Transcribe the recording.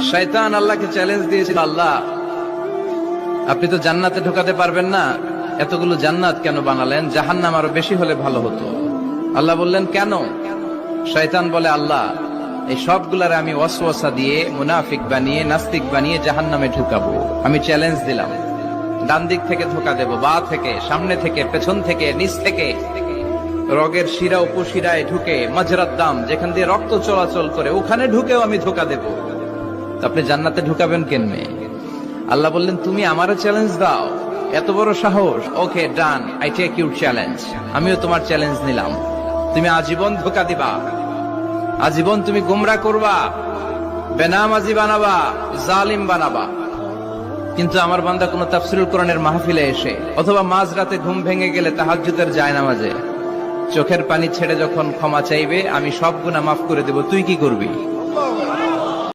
শয়তান আল্লাহকে চ্যালেঞ্জ দিয়েছিল, আল্লাহ আপনি তো জান্নাতে ঢোকাতে পারবেন না, এতগুলো জান্নাত কেন বানালেন? জাহান্নাম আরো বেশি হলে ভালো হতো। আল্লাহ বললেন কেন? শয়তান বলে, আল্লাহ এই সবগুলারে আমি ওয়াসওয়াসা দিয়ে মুনাফিক বানিয়ে নাস্তিক বানিয়ে জাহান্নামে ঢুকাবো। আমি চ্যালেঞ্জ দিলাম, ডান দিক থেকে ধোকা দেব, বা থেকে, সামনে থেকে, পেছন থেকে, নিচ থেকে, রগের শিরা উপশিরায় ঢুকে, মাজরাত দাম যেখান দিয়ে রক্ত চলাচল করে ওখানে ঢুকেও আমি ধোকা দেব। আপনি জান্নাতে ঢুকাবেন কেমনে? আল্লাহ বললেন তুমি আমারও চ্যালেঞ্জ দাও, এত বড় সাহস? ওকে ডান, আই টেক ইউর চ্যালেঞ্জ। আমিও তোমার চ্যালেঞ্জ নিলাম। তুমি আজীবন ধোকা দিবা, আজীবন তুমি গুমরাহ করবা, বেনামাজি বানাবা, জালিম বানাবা। কিন্তু আমার বান্দা কোন তাফসীরুল কোরআনের মাহফিলে এসে অথবা মাঝরাতে ঘুম ভেঙে গেলে তাহাজ্জুদের জায়নামাজে চোখের পানি ছেড়ে যখন ক্ষমা চাইবে, আমি সব গুনাহ মাফ করে দেব, তুই কি করবি?